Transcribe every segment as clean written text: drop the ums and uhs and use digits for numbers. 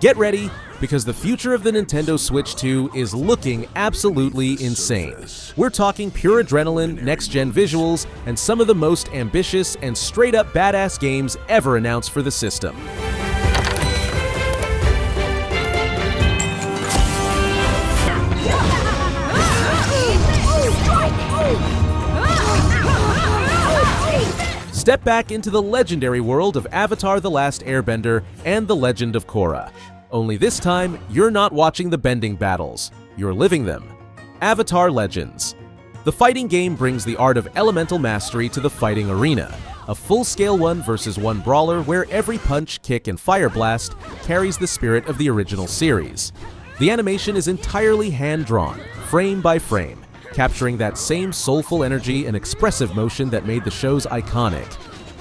Get ready, because the future of the Nintendo Switch 2 is looking absolutely insane. We're talking pure adrenaline, next-gen visuals, and some of the most ambitious and straight-up badass games ever announced for the system. Step back into the legendary world of Avatar: The Last Airbender and The Legend of Korra. Only this time, you're not watching the bending battles, you're living them. Avatar Legends. The fighting game brings the art of elemental mastery to the fighting arena, a full-scale 1-versus-1 brawler where every punch, kick, and fire blast carries the spirit of the original series. The animation is entirely hand-drawn, frame by frame, capturing that same soulful energy and expressive motion that made the shows iconic.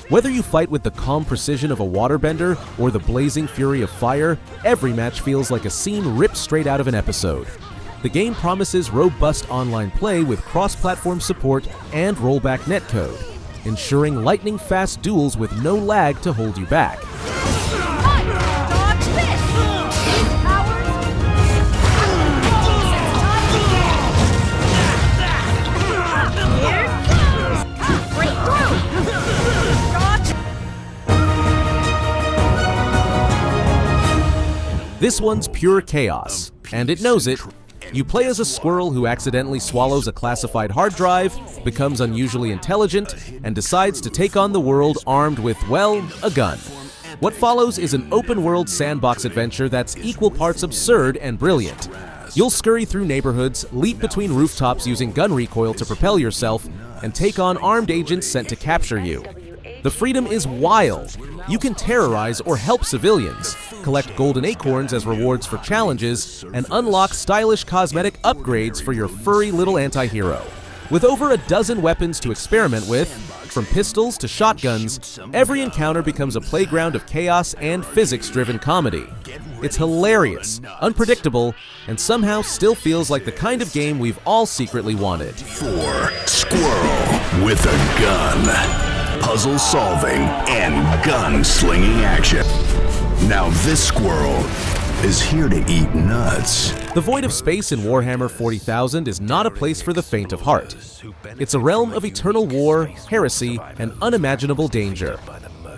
Whether you fight with the calm precision of a waterbender or the blazing fury of fire, every match feels like a scene ripped straight out of an episode. The game promises robust online play with cross-platform support and rollback netcode, ensuring lightning-fast duels with no lag to hold you back. This one's pure chaos, and it knows it. You play as a squirrel who accidentally swallows a classified hard drive, becomes unusually intelligent, and decides to take on the world armed with, well, a gun. What follows is an open-world sandbox adventure that's equal parts absurd and brilliant. You'll scurry through neighborhoods, leap between rooftops using gun recoil to propel yourself, and take on armed agents sent to capture you. The freedom is wild. You can terrorize or help civilians, collect golden acorns as rewards for challenges, and unlock stylish cosmetic upgrades for your furry little anti-hero. With over a dozen weapons to experiment with, from pistols to shotguns, every encounter becomes a playground of chaos and physics-driven comedy. It's hilarious, unpredictable, and somehow still feels like the kind of game we've all secretly wanted. For Squirrel with a gun. Puzzle solving and gun-slinging action. Now this squirrel is here to eat nuts. The void of space in Warhammer 40,000 is not a place for the faint of heart. It's a realm of eternal war, heresy, and unimaginable danger.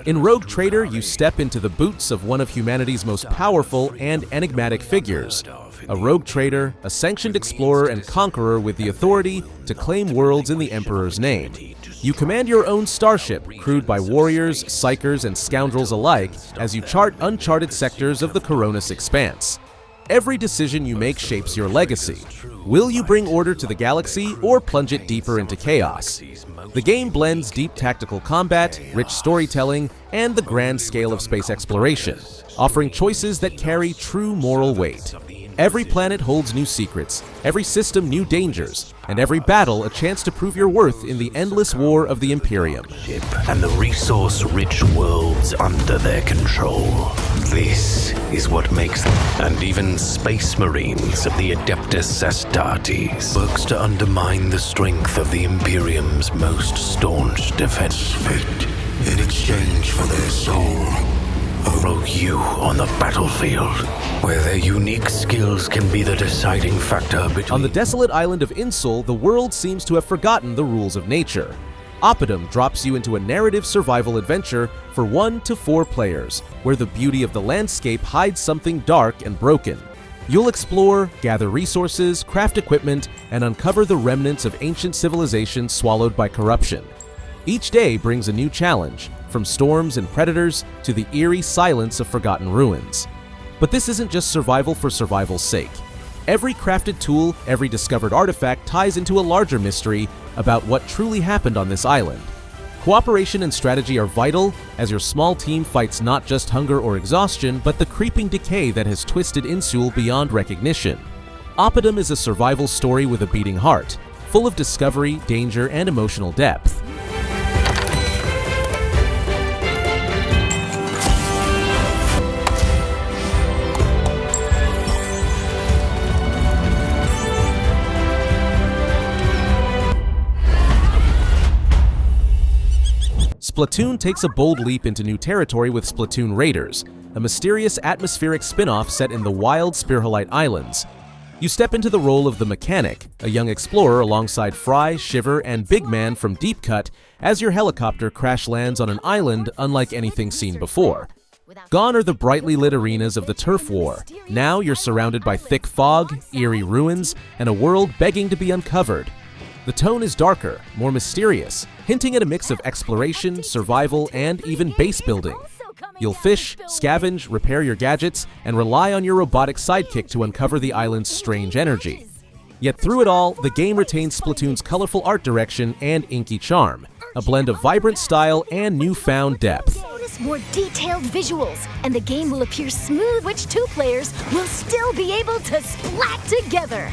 In Rogue Trader, you step into the boots of one of humanity's most powerful and enigmatic figures. A rogue trader, a sanctioned explorer and conqueror with the authority to claim worlds in the Emperor's name. You command your own starship, crewed by warriors, psychers, and scoundrels alike, as you chart uncharted sectors of the Coronis expanse. Every decision you make shapes your legacy. Will you bring order to the galaxy or plunge it deeper into chaos? The game blends deep tactical combat, rich storytelling, and the grand scale of space exploration, offering choices that carry true moral weight. Every planet holds new secrets, every system new dangers, and every battle a chance to prove your worth in the endless war of the Imperium. And the resource-rich worlds under their control. This is what makes them, and even space marines of the Adeptus Astartes, works to undermine the strength of the Imperium's most staunch defense. In exchange for their soul, throw you on the battlefield, where their unique skills can be the deciding factor between... On the desolate island of Insul, the world seems to have forgotten the rules of nature. Oppidum drops you into a narrative survival adventure for 1 to 4 players, where the beauty of the landscape hides something dark and broken. You'll explore, gather resources, craft equipment, and uncover the remnants of ancient civilizations swallowed by corruption. Each day brings a new challenge, from storms and predators to the eerie silence of forgotten ruins. But this isn't just survival for survival's sake. Every crafted tool, every discovered artifact ties into a larger mystery about what truly happened on this island. Cooperation and strategy are vital as your small team fights not just hunger or exhaustion, but the creeping decay that has twisted Insul beyond recognition. Oppidum is a survival story with a beating heart, full of discovery, danger, and emotional depth. Splatoon takes a bold leap into new territory with Splatoon Raiders, a mysterious atmospheric spin-off set in the wild Spirhalite Islands. You step into the role of the Mechanic, a young explorer alongside Fry, Shiver, and Big Man from Deep Cut as your helicopter crash lands on an island unlike anything seen before. Gone are the brightly lit arenas of the Turf War. Now you're surrounded by thick fog, eerie ruins, and a world begging to be uncovered. The tone is darker, more mysterious, hinting at a mix of exploration, survival, and even base building. You'll fish, scavenge, repair your gadgets, and rely on your robotic sidekick to uncover the island's strange energy. Yet through it all, the game retains Splatoon's colorful art direction and inky charm, a blend of vibrant style and newfound depth. Notice more detailed visuals, and the game will appear smooth, which two players will still be able to splat together.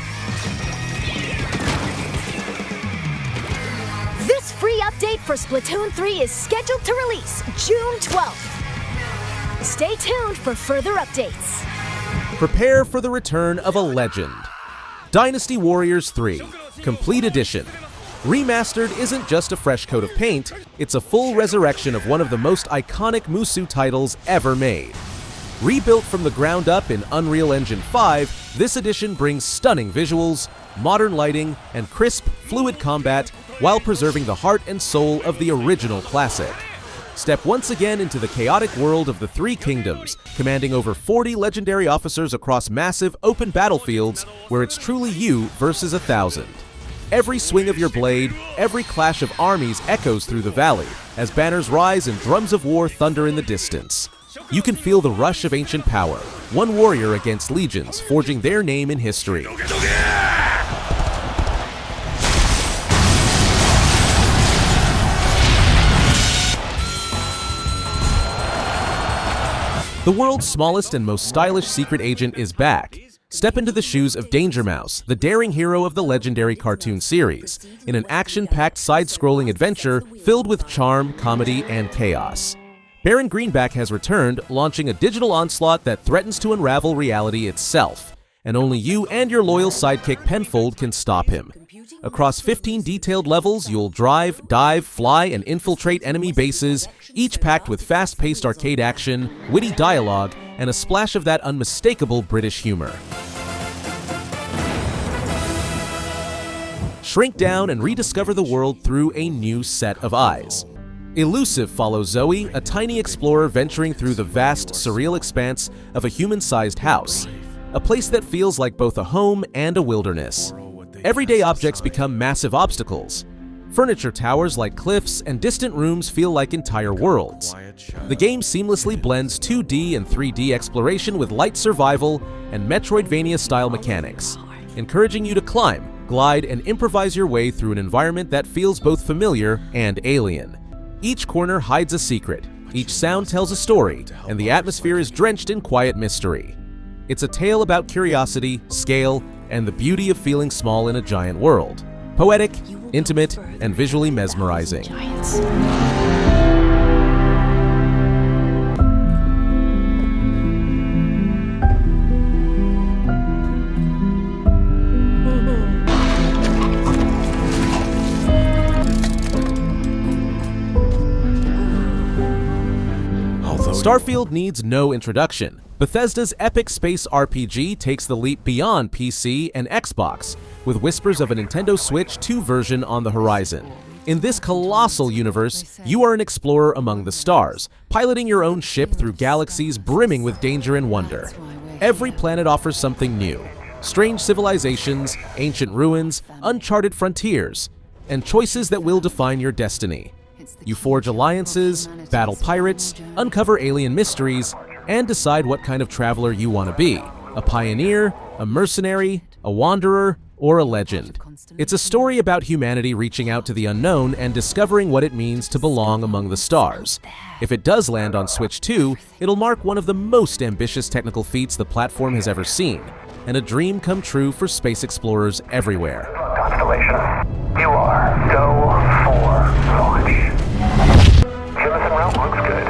This free update for Splatoon 3 is scheduled to release June 12th. Stay tuned for further updates. Prepare for the return of a legend. Dynasty Warriors 3, Complete Edition. Remastered isn't just a fresh coat of paint, it's a full resurrection of one of the most iconic Musou titles ever made. Rebuilt from the ground up in Unreal Engine 5, this edition brings stunning visuals, modern lighting, and crisp, fluid combat while preserving the heart and soul of the original classic. Step once again into the chaotic world of the Three Kingdoms, commanding over 40 legendary officers across massive open battlefields where it's truly you versus 1,000. Every swing of your blade, every clash of armies echoes through the valley as banners rise and drums of war thunder in the distance. You can feel the rush of ancient power, one warrior against legions, forging their name in history. The world's smallest and most stylish secret agent is back. Step into the shoes of Danger Mouse, the daring hero of the legendary cartoon series, in an action-packed side-scrolling adventure filled with charm, comedy, and chaos. Baron Greenback has returned, launching a digital onslaught that threatens to unravel reality itself, and only you and your loyal sidekick Penfold can stop him. Across 15 detailed levels, you'll drive, dive, fly, and infiltrate enemy bases, each packed with fast-paced arcade action, witty dialogue, and a splash of that unmistakable British humor. Shrink down and rediscover the world through a new set of eyes. Elusive follows Zoe, a tiny explorer venturing through the vast, surreal expanse of a human-sized house, a place that feels like both a home and a wilderness. Everyday objects become massive obstacles. Furniture towers like cliffs and distant rooms feel like entire worlds. The game seamlessly blends 2D and 3D exploration with light survival and Metroidvania-style mechanics, encouraging you to climb, glide, and improvise your way through an environment that feels both familiar and alien. Each corner hides a secret, each sound tells a story, and the atmosphere is drenched in quiet mystery. It's a tale about curiosity, scale, and the beauty of feeling small in a giant world. Poetic, intimate, and visually mesmerizing. Starfield needs no introduction. Bethesda's epic space RPG takes the leap beyond PC and Xbox, with whispers of a Nintendo Switch 2 version on the horizon. In this colossal universe, you are an explorer among the stars, piloting your own ship through galaxies brimming with danger and wonder. Every planet offers something new: strange civilizations, ancient ruins, uncharted frontiers, and choices that will define your destiny. You forge alliances, battle pirates, uncover alien mysteries, and decide what kind of traveler you want to be: a pioneer, a mercenary, a wanderer, or a legend. It's a story about humanity reaching out to the unknown and discovering what it means to belong among the stars. If it does land on Switch 2, it'll mark one of the most ambitious technical feats the platform has ever seen, and a dream come true for space explorers everywhere. Constellation, you are go for launch. Jemison route looks good.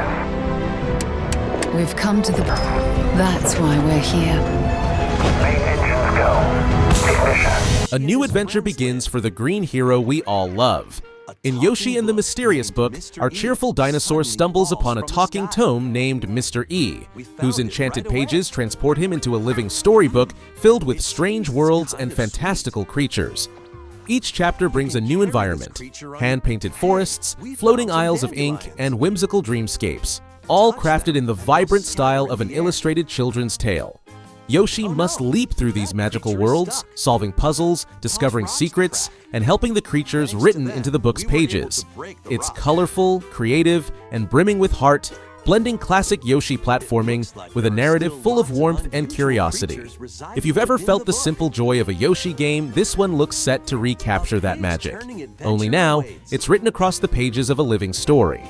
We've come to the... That's why we're here. Main engines go. Ignition. A new adventure begins for the green hero we all love. In Yoshi and the Mysterious Book, our cheerful dinosaur stumbles upon a talking tome named Mr. E, whose enchanted pages transport him into a living storybook filled with strange worlds and fantastical creatures. Each chapter brings a new environment, hand-painted forests, floating isles of ink, and whimsical dreamscapes, all crafted in the vibrant style of an illustrated children's tale. Yoshi must leap through these magical worlds, solving puzzles, discovering secrets, and helping the creatures written into the book's pages. It's colorful, creative, and brimming with heart, blending classic Yoshi platforming with a narrative full of warmth and curiosity. If you've ever felt the simple joy of a Yoshi game, this one looks set to recapture that magic. Only now, it's written across the pages of a living story.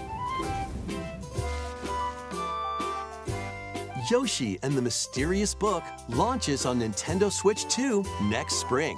Yoshi and the Mysterious Book launches on Nintendo Switch 2 next spring.